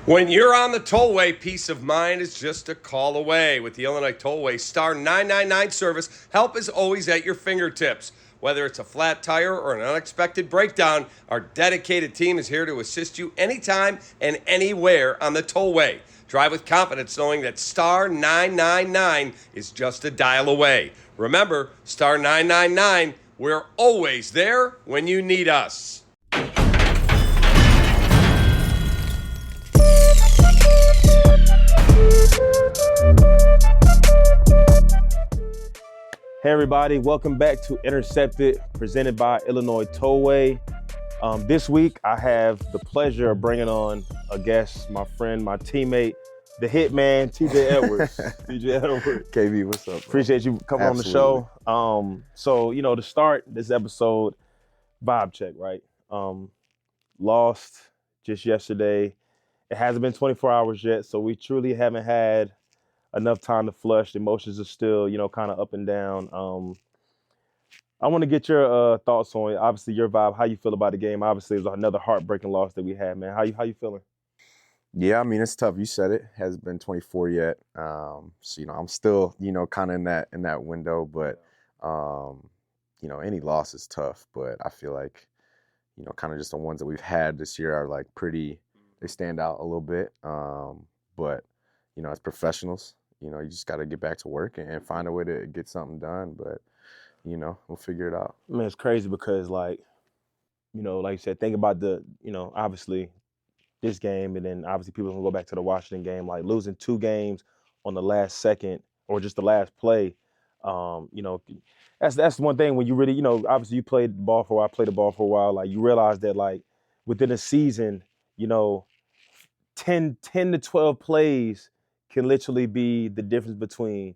When you're on the tollway, peace of mind is just a call away. With the Illinois Tollway Star 999 service, help is always at your fingertips. Whether it's a flat tire or an unexpected breakdown, our dedicated team is here to assist you anytime and anywhere on the tollway. Drive with confidence knowing that Star 999 is just a dial away. Remember, Star 999, we're always there when you need us. Hey everybody, welcome back to Intercepted, presented by Illinois Tollway. This week, I have the pleasure of bringing on a guest, my friend, my teammate, the hitman, TJ Edwards. TJ Edwards. KB, what's up, bro? Appreciate you coming on the show. To start this episode, vibe check, right? Lost just yesterday. It hasn't been 24 hours yet, so we truly haven't had enough time to flush. The emotions are still, kind of up and down. I want to get your thoughts on, obviously, your vibe, how you feel about the game. Obviously, it was another heartbreaking loss that we had, man. How you feeling? Yeah, I mean, it's tough. You said it. Hasn't been 24 yet. I'm still, kind of in that window. But, any loss is tough. But I feel like, kind of just the ones that we've had this year are, like, they stand out a little bit. But, as professionals, you just got to get back to work and find a way to get something done. But, we'll figure it out. Man, it's crazy because, like you said, think about obviously this game, and then obviously people can go back to the Washington game, like losing 2 games on the last second or just the last play. That's one thing when you really, obviously you played the ball for a while, I played the ball for a while, like you realize that like within a season, 10 to 12 plays can literally be the difference between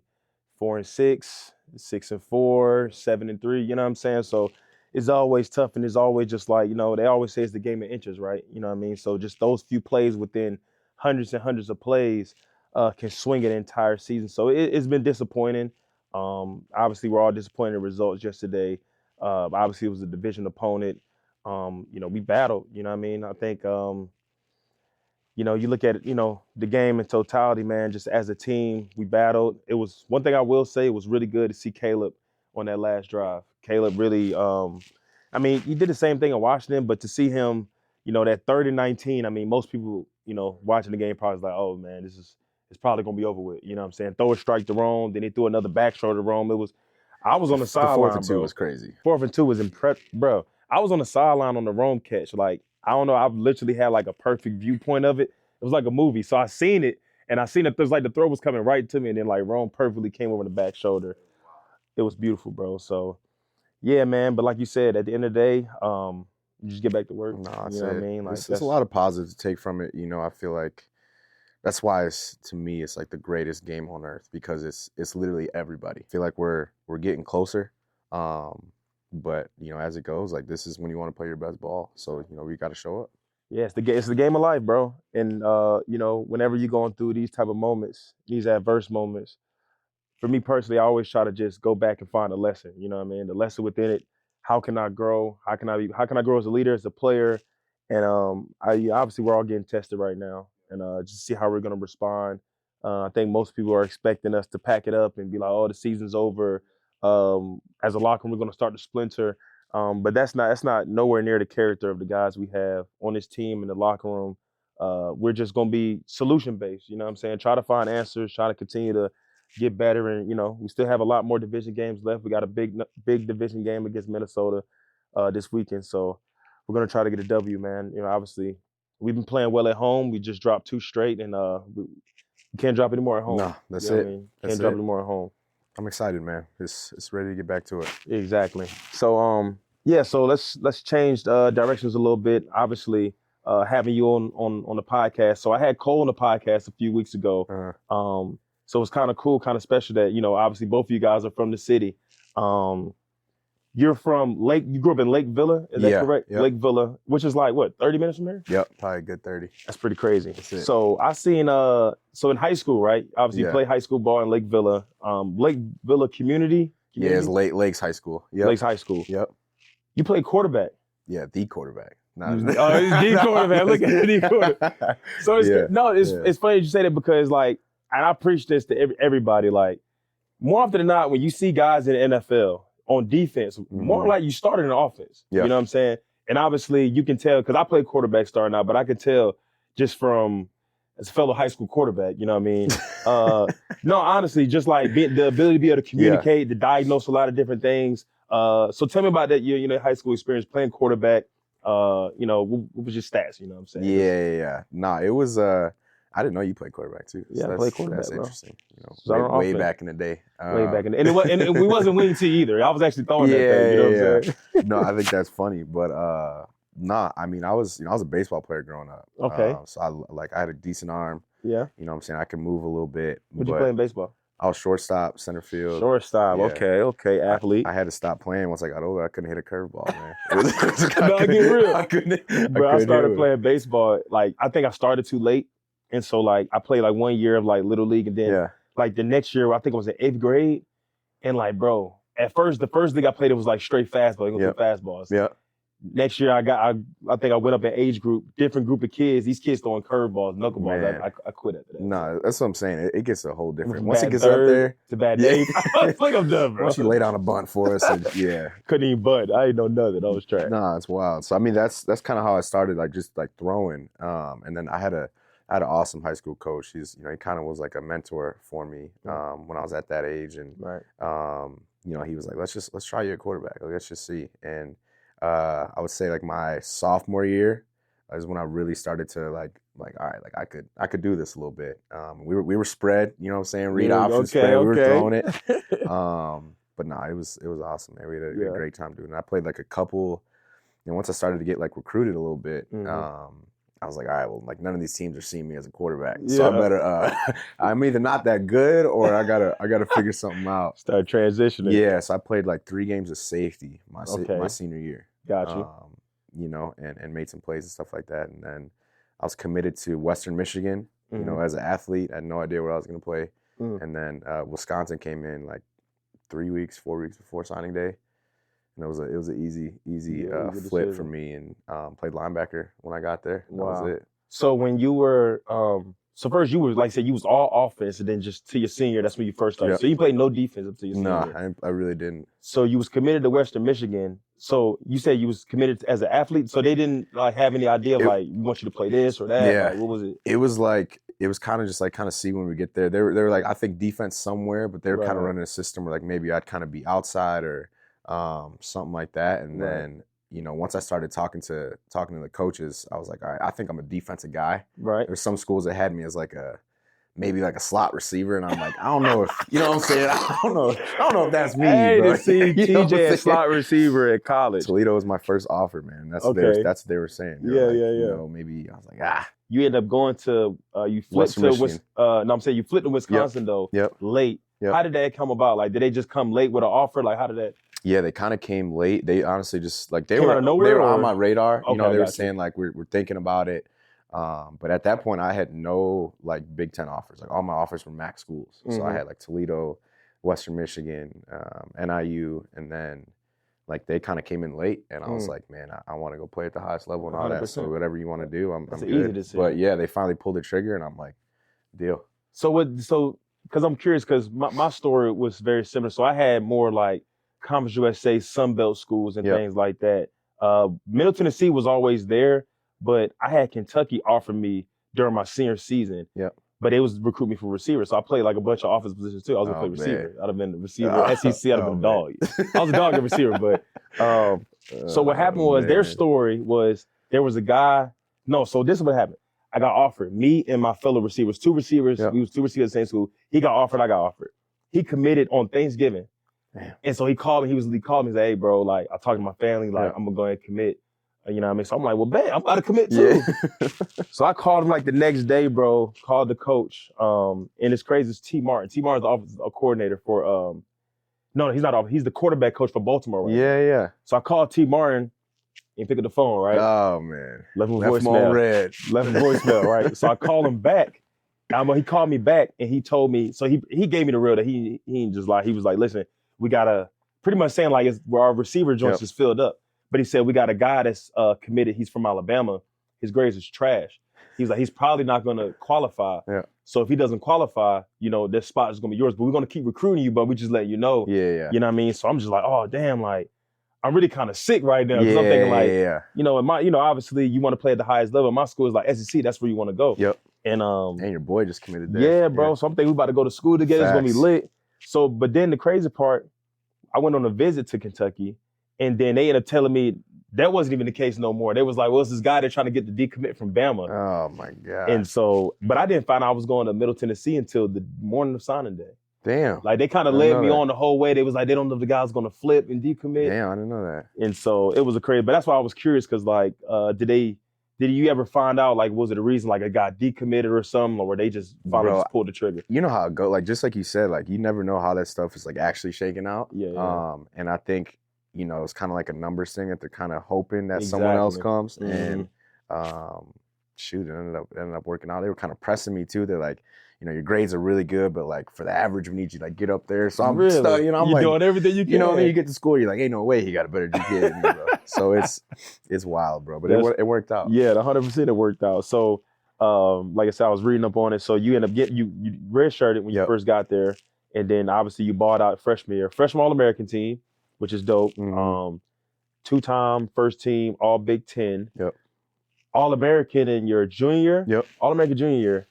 4-6, 6-4, 7-3. You know what I'm saying? So it's always tough, and it's always just like, they always say it's the game of inches, right? You know what I mean? So just those few plays within hundreds and hundreds of plays can swing an entire season. So it's been disappointing. Obviously, we're all disappointed in the results yesterday. Obviously, it was a division opponent. We battled. You know what I mean? I think. You look at it, the game in totality, man, just as a team, we battled. It was one thing I will say, it was really good to see Caleb on that last drive. Caleb really, he did the same thing in Washington, but to see him, that 3rd and 19, most people, watching the game probably was like, oh, man, it's probably going to be over with. You know what I'm saying? Throw a strike to Rome, then he threw another back shoulder to Rome. I was on the sideline, 4th and 2 was crazy. 4th and 2 was impressive, bro. I was on the sideline on the Rome catch, like, I don't know. I've literally had like a perfect viewpoint of it. It was like a movie. So I seen it, and I seen it. There's like the throw was coming right to me, and then like Rome perfectly came over the back shoulder. It was beautiful, bro. So yeah, man. But like you said, at the end of the day, you just get back to work. No, you know what I mean? Like there's a lot of positives to take from it. I feel like that's why to me it's like the greatest game on earth, because it's literally everybody. I feel like we're getting closer. But, as it goes, like, this is when you want to play your best ball. So, we got to show up. Yeah, it's the game of life, bro. And, whenever you're going through these type of moments, these adverse moments, for me personally, I always try to just go back and find a lesson. You know what I mean? The lesson within it. How can I grow? How can I grow as a leader, as a player? And obviously we're all getting tested right now, and just see how we're going to respond. I think most people are expecting us to pack it up and be like, oh, the season's over. As a locker room, we're going to start to splinter. But that's not nowhere near the character of the guys we have on this team in the locker room. We're just going to be solution-based, you know what I'm saying? Try to find answers, try to continue to get better. And, we still have a lot more division games left. We got a big division game against Minnesota this weekend. So we're going to try to get a W, man. Obviously, we've been playing well at home. We just dropped 2 straight, and we can't drop any more at home. No, that's it. Can't drop any more at home. I'm excited, man. It's ready to get back to it. Exactly. So so let's change directions a little bit. Obviously, having you on the podcast. So I had Cole on the podcast a few weeks ago. So it's kind of cool, kind of special that obviously both of you guys are from the city. You're from You grew up in Lake Villa, is that correct? Yep. Lake Villa, which is like, what, 30 minutes from here? Yep, probably a good 30. That's pretty crazy. That's it. So I seen, so in high school, right? Obviously you play high school ball in Lake Villa. Lake Villa Community? Yeah, it's Lakes High School. Yep. Lakes High School. Yep. You played quarterback. Yeah, the quarterback. Nah. Oh, he's D quarterback. Look at D quarterback. So it's funny you say that because like, and I preach this to everybody. Like, more often than not, when you see guys in the NFL on defense, more like you started in offense. Yeah. You know what I'm saying? And obviously you can tell because I play quarterback starting out, but I can tell just from as a fellow high school quarterback. You know what I mean? No, honestly, just like the ability to be able to communicate, to diagnose a lot of different things. So tell me about that your high school experience playing quarterback. What was your stats? You know what I'm saying? Yeah. Nah, it was I didn't know you played quarterback too. So Yeah, I played quarterback. That's bro. interesting. Way back in the day. Way back in the and we wasn't wing T either. I was actually throwing that thing. You know what I'm saying? No, I think that's funny, but nah. I mean, I was a baseball player growing up. Okay. So I had a decent arm. Yeah. You know what I'm saying? I could move a little bit. What'd you play in baseball? I was shortstop, center field. Shortstop. Yeah. Okay. Athlete. I had to stop playing once I got older. I couldn't hit a curveball, man. No, get real. I couldn't. Bro, I started playing baseball. Like, I think I started too late. And so, like, I played, like, 1 year of, like, Little League. And then, like, the next year, I think I was in 8th grade. And, like, bro, at first, the first league I played, it was, like, straight fastball. You know, fastballs. Yeah. Next year, I think I went up in age group, different group of kids. These kids throwing curveballs, knuckleballs. I quit after that. No, that's what I'm saying. It gets a whole different. Once it gets up there, it's a bad day. I was like, I'm done, bro. Once you lay down a bunt for us, couldn't even bunt. I didn't know nothing. I was trash. Nah, it's wild. So I mean, that's kind of how I started, like just like throwing. And then I had an awesome high school coach. He kind of was like a mentor for me when I was at that age, and he was like, let's try you at quarterback. Like, let's just see. And I would say like my sophomore year is when I really started to like all right, like I could do this a little bit. We were spread, you know what I'm saying? Read options spread. We were throwing it. But no, it was awesome, man. We had a great time doing it. I played like a couple, once I started to get like recruited a little bit, I was like, all right, well, like none of these teams are seeing me as a quarterback, so I better. I'm either not that good or I gotta figure something out. Start transitioning. Yeah, so I played like 3 games of safety my senior year. Got you. And made some plays and stuff like that, and then I was committed to Western Michigan. As an athlete, I had no idea where I was going to play, and then Wisconsin came in like 4 weeks before signing day. And it was an easy flip for me, and played linebacker when I got there. That was it. So when you were, so first you were, like I said, you was all offense, and then just to your senior, that's when you first started. Yep. So you played no defense up to your senior. Nah, I really didn't. So you was committed to Western Michigan. So you said you was committed as an athlete. So they didn't like have any idea of like, we want you to play this or that. Yeah. Like, what was it? It was kind of just like see when we get there. They were like, I think defense somewhere, but they were kind of running a system where like maybe I'd kind of be outside or something like that. And then, once I started talking to the coaches, I was like, all right, I think I'm a defensive guy. Right. There's some schools that had me as like maybe like a slot receiver, and I'm like, I don't know if you know what I'm saying. I don't know if that's me. Hey, bro. to see TJ as slot receiver at college. Toledo was my first offer, man. That's what they were saying. They were like, maybe I was like, You ended up going to you flipped to you flipped to Wisconsin though. Late. Yep. How did that come about? Like, did they just come late with an offer? Like, how did that? Yeah, they kind of came late. They honestly just like they came were out of nowhere, they were on my radar. Okay, they were saying like we're thinking about it. But at that point, I had no like Big Ten offers. Like all my offers were MAC schools. So I had like Toledo, Western Michigan, NIU, and then like they kind of came in late, and I was like, man, I want to go play at the highest level and all 100%. That. So whatever you want to do, I'm good. Easy decision. But yeah, they finally pulled the trigger, and I'm like, deal. So because I'm curious, because my story was very similar. So I had more like Conference USA, Sunbelt schools and things like that. Middle Tennessee was always there, but I had Kentucky offer me during my senior season. Yeah. But they was recruit me for receiver. So I played like a bunch of offensive positions too. I was gonna play receiver. I'd have been the receiver. SEC, I'd have been a dog. I was a dog at receiver, but so what happened was their story was there was a guy. No, so this is what happened. I got offered. Me and my fellow receivers, 2 receivers. We was 2 receivers at the same school. He got offered. I got offered. He committed on Thanksgiving. Damn. And so he called me. He called me and said, "Hey, bro, like I talked to my family. Like I'm gonna go ahead and commit." You know what I mean? So I'm like, "Well, man, I'm about to commit too." Yeah. So I called him like the next day, bro. Called the coach. And it's crazy. It's T. Martin. T. Martin's a coordinator for. No, he's not. He's the quarterback coach for Baltimore. Right Yeah. So I called T. Martin. He picked up the phone, right? Oh man. Left him voicemail. Red. Left him voicemail, right? So I called him back. He called me back and he told me. So he gave me the real that he ain't just like he was like, listen, we gotta pretty much saying like where our receiver joints is filled up. But he said, we got a guy that's committed. He's from Alabama. His grades is trash. He's like, he's probably not going to qualify. Yeah. So if he doesn't qualify, you know, this spot is going to be yours. But we're going to keep recruiting you, but we just let you know. Yeah. You know what I mean? So I'm just like, oh, damn, like, I'm really kind of sick right now. Because I'm thinking like, you know, obviously you want to play at the highest level. My school is like SEC. That's where you want to go. Yep. And your boy just committed there. Yeah, bro. So I'm thinking we about to go to school together. Facts. It's going to be lit. So, but then the crazy part, I went on a visit to Kentucky, and then they ended up telling me that wasn't even the case no more. They was like, well, it's this guy they're trying to get to decommit from Bama. Oh, my God. And so, but I didn't find out I was going to Middle Tennessee until the morning of signing day. Damn. Like, they kind of led me on the whole way. They was like, they don't know if the guy's going to flip and decommit. Damn, I didn't know that. And so it was a crazy, but that's why I was curious, because like, did you ever find out, like, was it a reason, like, a guy decommitted or something, or were they just finally just pulled the trigger? You know how it goes. Like, just like you said, like, you never know how that stuff is, like, actually shaking out. Yeah. And I think, you know, it's kind of like a numbers thing that they're kind of hoping that someone else comes. Mm-hmm. And, shoot, it ended up working out. They were kind of pressing me, too. They're like, you know, your grades are really good, but, like, for the average, we need you to, like, get up there. So I'm stuck, you know, I'm you're like, doing everything you can. You know, and then you get to school, you're like, ain't no way he got a better GPA than me, bro. So it's wild, bro. But it worked out. Yeah, 100% it worked out. So, like I said, I was reading up on it. So you end up getting, you redshirted when you first got there. And then obviously you balled out freshman year. Freshman All-American team, which is dope. Mm-hmm. Two-time first team, all Big Ten. Yep. All-American in your junior year. Yep. All-American junior year.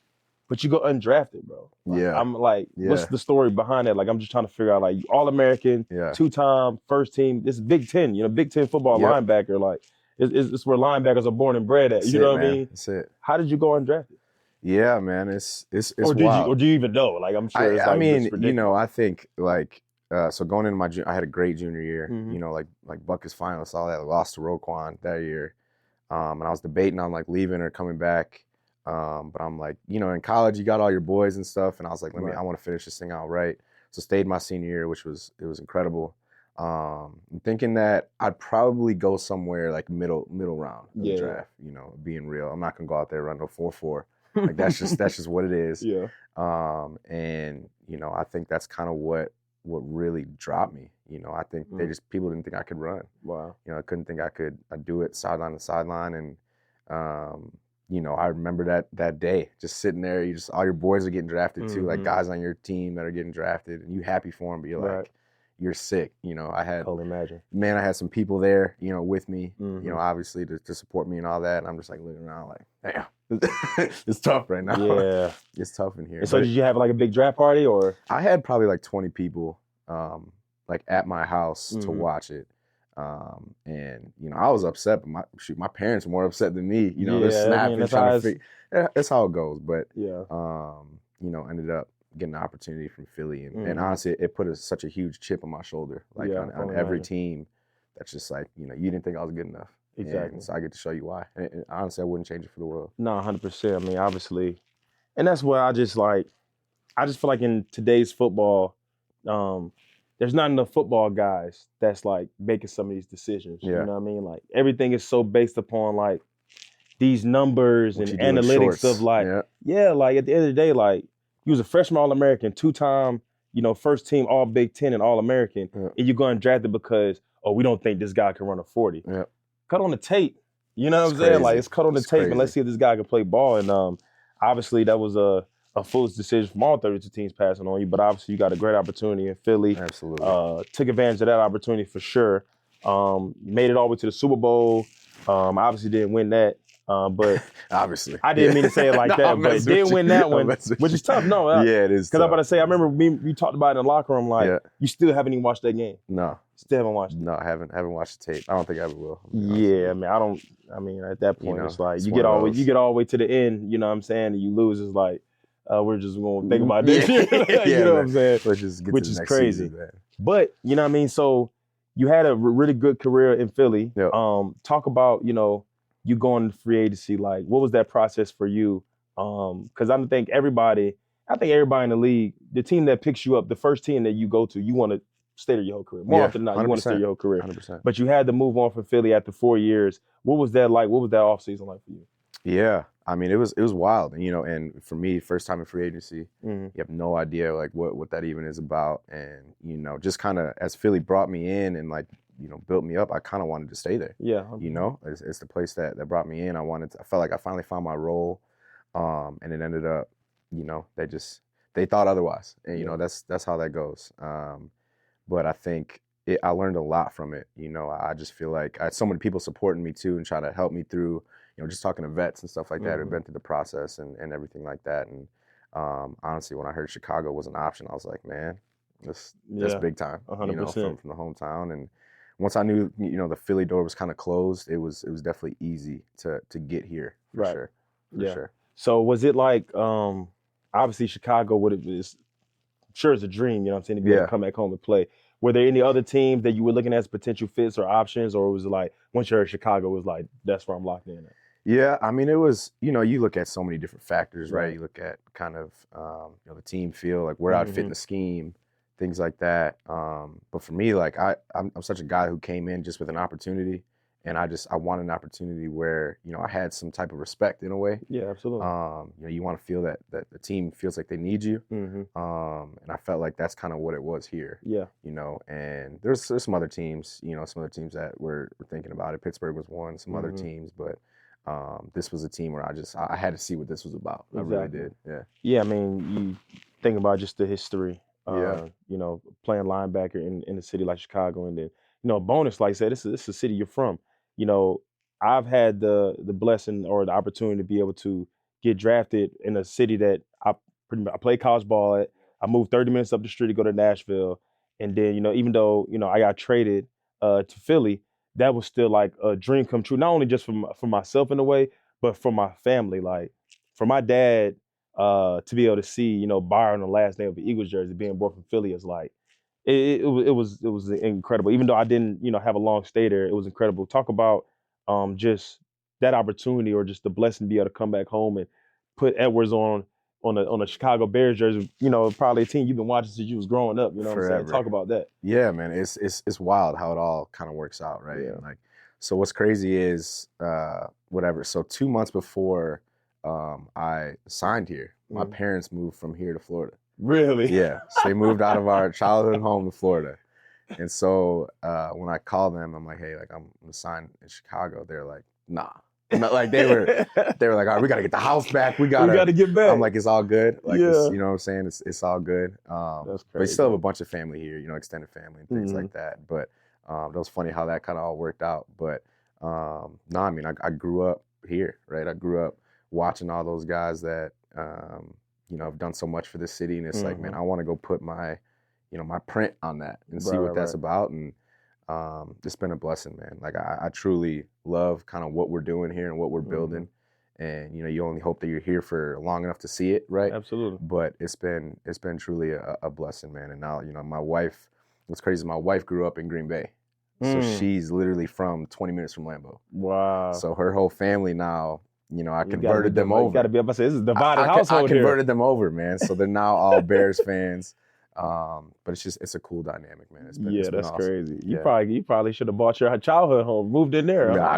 But you go undrafted, bro. Like, Yeah. I'm like, what's the story behind that? Like, I'm just trying to figure out, like, All-American, two-time, first team. This is Big Ten, you know, Big Ten football linebacker. Like, it's where linebackers are born and bred at. You know what I mean? That's it. How did you go undrafted? Yeah, man, it's or wild. do you even know? Like, I'm sure. I mean, you know, I think like so going into I had a great junior year. Mm-hmm. You know, like Buckets finalists, all that. I lost to Roquan that year, and I was debating on like leaving or coming back. But I'm like, you know, in college you got all your boys and stuff, and I was like, I want to finish this thing out right. So stayed my senior year, which was incredible. I'm thinking that I'd probably go somewhere like middle round of the draft. You know, being real, I'm not gonna go out there and run no 4.4. Like that's just what it is. Yeah. And you know, I think that's kind of what really dropped me. You know, I think people didn't think I could run. Wow. You know, I couldn't think I'd do it sideline to sideline. And you know, I remember that day just sitting there. All your boys are getting drafted too, like guys on your team that are getting drafted, and you happy for them, but you're like, you're sick. You know, I had some people there, you know, with me, you know, obviously to support me and all that. And I'm just like looking around like, damn, it's tough right now. Yeah. It's tough in here. And so did you have like a big draft party or? I had probably like 20 people like at my house to watch it. And you know, I was upset, but my parents were more upset than me. You know, they're snapping, trying to figure. That's how it goes. But you know, ended up getting an opportunity from Philly, and honestly, it put such a huge chip on my shoulder, like on every team. That's just like, you know, you didn't think I was good enough. Exactly. And so I get to show you why. And honestly, I wouldn't change it for the world. No, 100%. I mean, obviously, and that's where I just feel like in today's football, there's not enough football guys that's like making some of these decisions. You know what I mean? Like everything is so based upon like these numbers and analytics of like, like at the end of the day, like you was a freshman All-American, two-time, you know, first team All Big Ten and All-American, and you're going drafted because, we don't think this guy can run a 40. Yeah. Cut on the tape. You know what I'm saying? Like it's cut on the tape and let's see if this guy can play ball. And obviously that was a foolish decision from all 32 teams passing on you, but obviously you got a great opportunity in Philly. Absolutely. Took advantage of that opportunity for sure. Made it all the way to the Super Bowl. Obviously didn't win that. But obviously, I didn't mean to say it like that, but did win that one, which is tough. No, it is. Because I'm about to say, I remember we talked about it in the locker room. Like, you still haven't even watched that game. No, still haven't watched it. No, I haven't watched the tape. I don't think I ever will. Yeah, I mean, at that point, it's like you get all the way to the end. You know what I'm saying? And you lose. It's like we're just going to think about this. You know what I'm saying? Let's just get which to the is next crazy. season, but you know what I mean. So you had a really good career in Philly. Yep. Talk about you going to free agency, like what was that process for you? Because I think everybody in the league, the team that picks you up, the first team that you go to, you want to stay there your whole career. More often than not, you want to stay your whole career. 100%. But you had to move on from Philly after 4 years. What was that like? What was that offseason like for you? Yeah, I mean, it was wild, and for me, first time in free agency, you have no idea like what that even is about, and just kind of as Philly brought me in and like built me up, I kind of wanted to stay there. Yeah. It's the place that brought me in. I felt like I finally found my role, and it ended up, they thought otherwise, and that's how that goes. But I think I learned a lot from it. I just feel like I had so many people supporting me too and trying to help me through, just talking to vets and stuff like that who've been through the process and everything like that. And honestly, when I heard Chicago was an option, I was like, man, that's big time. 100%. From the hometown. And once I knew, the Philly door was kind of closed, it was definitely easy to get here for sure. For sure. So was it like, obviously Chicago is sure it's a dream, you know what I'm saying, to be able to come back home and play. Were there any other teams that you were looking at as potential fits or options, or was it like once you heard Chicago, it was like that's where I'm locked in at? Yeah, I mean, it was, you look at so many different factors, right? You look at kind of, the team feel, like where I'd fit in the scheme, things like that. But for me, like I'm such a guy who came in just with an opportunity, and I wanted an opportunity where, I had some type of respect in a way. Yeah, absolutely. You want to feel that the team feels like they need you. And I felt like that's kind of what it was here. Yeah. And there's some other teams, some other teams that were thinking about it. Pittsburgh was one, some other teams, but this was a team where I had to see what this was about. Exactly. I really did. Yeah. Yeah, I mean, you think about just the history. Playing linebacker in a city like Chicago, and then bonus, like I said, this is a city you're from. I've had the blessing or the opportunity to be able to get drafted in a city that I played college ball at. I moved 30 minutes up the street to go to Nashville, and then even though I got traded to Philly, that was still like a dream come true. Not only just for myself in a way, but for my family. Like for my dad to be able to see Byard on the last name of the Eagles jersey being born from Philly is like it was incredible. Even though I didn't have a long stay there, it was incredible. Talk about just that opportunity or just the blessing to be able to come back home and put Edwards on a Chicago Bears jersey. Probably a team you've been watching since you was growing up. You know Forever. what I'm saying? Talk about that. Yeah, man, it's wild how it all kind of works out, right? Yeah. Like, so what's crazy is whatever. So 2 months before I signed here, my parents moved from here to Florida. Really? Yeah. So they moved out of our childhood home to Florida. And so when I called them, I'm like, hey, like I'm gonna sign in Chicago. They're like, nah. Like they were like, all right, we gotta get the house back. We gotta get back. I'm like, it's all good. Like, it's, you know what I'm saying? It's all good. That's crazy. But we still have a bunch of family here, extended family and things like that. But that was funny how that kind of all worked out. But no, I mean, I grew up here, right? I grew up watching all those guys that have done so much for this city, and it's like, man, I want to go put my my print on that and see what that's about. And it's been a blessing, man. Like I truly love kind of what we're doing here and what we're building. And you only hope that you're here for long enough to see it, right? Absolutely. But it's been truly a blessing, man. And now my wife, what's crazy is my wife grew up in Green Bay. So she's literally from 20 minutes from Lambeau. Wow. So her whole family now, I converted them over. You got to be able to say, this is a divided household I converted them over, man. So they're now all Bears fans. But it's a cool dynamic, man. It's been that's awesome. Crazy. You probably should have bought your childhood home, moved in there. Nah, I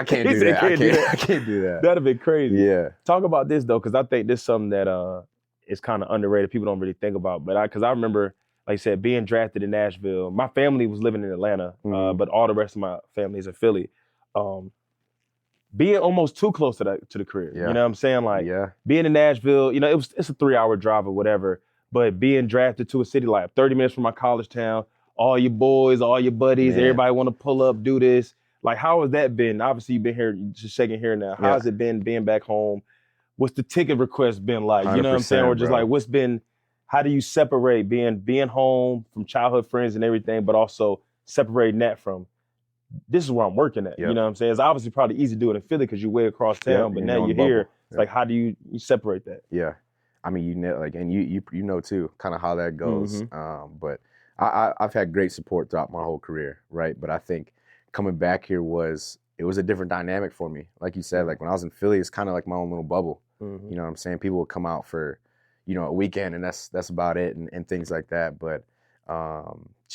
can't do that. I can't do that. That'd have been crazy. Yeah. Talk about this though, because I think this is something that is kind of underrated. People don't really think about. But because I remember, like I said, being drafted in Nashville. My family was living in Atlanta, but all the rest of my family is in Philly. Being almost too close to the crib. Yeah. You know what I'm saying? Like being in Nashville, it's a 3-hour drive or whatever. But being drafted to a city like 30 minutes from my college town, all your boys, all your buddies, everybody want to pull up, do this. Like, how has that been? Obviously, you've been here, just shaking here now. How has it been being back home? What's the ticket request been like? You know what I'm saying? Or just like, how do you separate being home from childhood friends and everything, but also separating that from, this is where I'm working at. You know what I'm saying? It's obviously probably easy to do it in Philly because you're way across town, but now you're here. It's like, how do you separate that? Yeah. I mean, and you know too, kind of how that goes. But I've had great support throughout my whole career, right? But I think coming back here was a different dynamic for me. Like you said, like when I was in Philly, it's kind of like my own little bubble. You know what I'm saying? People would come out for, a weekend, and that's about it, and things like that. But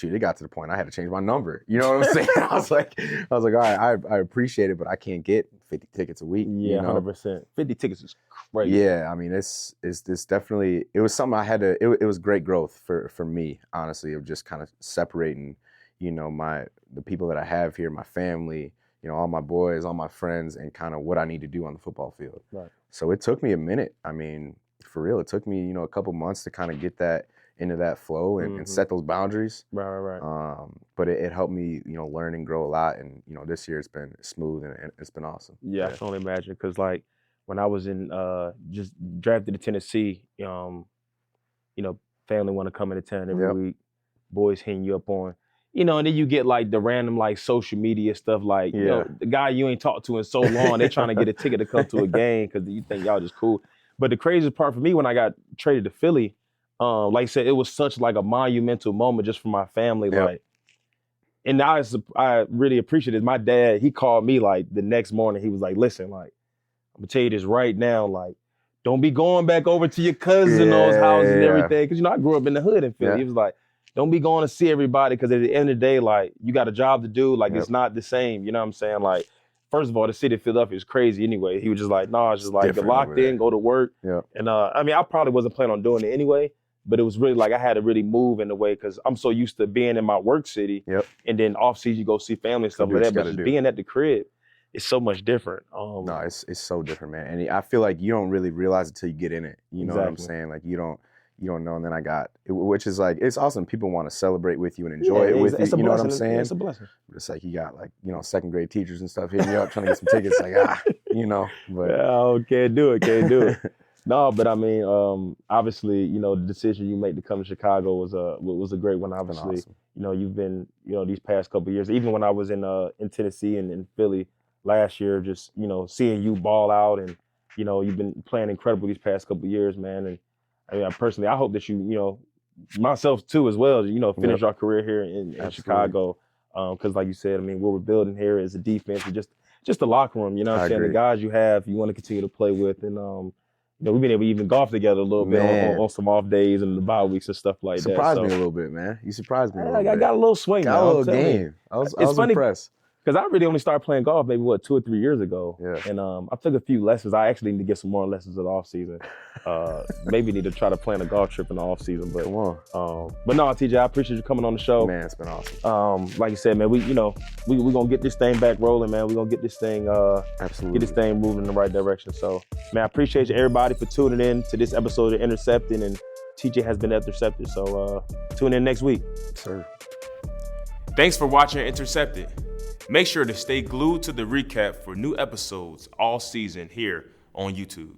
it got to the point I had to change my number. You know what I'm saying? I was like, all right, I appreciate it, but I can't get 50 tickets a week. Yeah, 100%. 50 tickets is crazy. Yeah, I mean, it's definitely, it was something I had to, it was great growth for me, honestly, of just kind of separating, you know, the people that I have here, my family, you know, all my boys, all my friends, and kind of what I need to do on the football field. Right. So it took me a minute. I mean, for real, it took me, you know, a couple months to kind of get that into that flow and set those boundaries. Right. But it helped me, you know, learn and grow a lot. And, you know, this year it's been smooth and it's been awesome. Yeah, I can only imagine. Because, like, when I was in just drafted to Tennessee, you know, family want to come into town every week, boys hitting you up on, you know, and then you get like the random like social media stuff, like, you know, the guy you ain't talked to in so long, they trying to get a ticket to come to a game because you think y'all just cool. But the craziest part for me when I got traded to Philly, like I said, it was such like a monumental moment just for my family. Like, and I really appreciate it. My dad, he called me like the next morning. He was like, listen, like, I'm gonna tell you this right now, like, don't be going back over to your cousin those houses and everything. Cause you know, I grew up in the hood in Philly. He was like, don't be going to see everybody because at the end of the day, like, you got a job to do. Like, it's not the same. You know what I'm saying? Like, first of all, the city of Philadelphia is crazy anyway. He was just like, no, it's just like, get locked in, go to work. And I mean, I probably wasn't planning on doing it anyway, but it was really like I had to really move in a way because I'm so used to being in my work city. And then off season, you go see family and stuff like that. But just being at the crib, it's so much different. No, it's so different, man. And I feel like you don't really realize it till you get in it. You know what I'm saying? Like you don't know. And then which is like, it's awesome. People want to celebrate with you and enjoy it with you. You know what I'm saying? It's a blessing. But it's like you got like, you know, second grade teachers and stuff hitting you up trying to get some tickets. Like, you know. But can't do it. No, but I mean, obviously, you know, the decision you made to come to Chicago was a great one. Obviously, awesome. You know, you've been, you know, these past couple of years, even when I was in Tennessee and in Philly last year, just, you know, seeing you ball out and, you know, you've been playing incredible these past couple of years, man. And I mean, personally, I hope that you know, myself too as well, you know, finish our career here in Chicago. Because like you said, I mean, what we're building here is a defense and just the locker room, you know what I'm saying? The guys you have, you want to continue to play with. And, you know, we've been able to even golf together a little bit on some off days and the bye weeks and stuff like that. Surprised me a little bit, man. You surprised me a little bit. I got a little swing. Got a little game. I was impressed. Because I really only started playing golf maybe, 2 or 3 years ago. And I took a few lessons. I actually need to get some more lessons in the off season. Maybe need to try to plan a golf trip in the off season. But come on. But no, TJ, I appreciate you coming on the show. Man, it's been awesome. Like you said, man, we gonna get this thing back rolling, man. We're gonna get this thing absolutely get this thing moving in the right direction. So, man, I appreciate you everybody for tuning in to this episode of Intercepted, and TJ has been Intercepted. So tune in next week. Sir. Thanks for watching Intercepted. Make sure to stay glued to the recap for new episodes all season here on YouTube.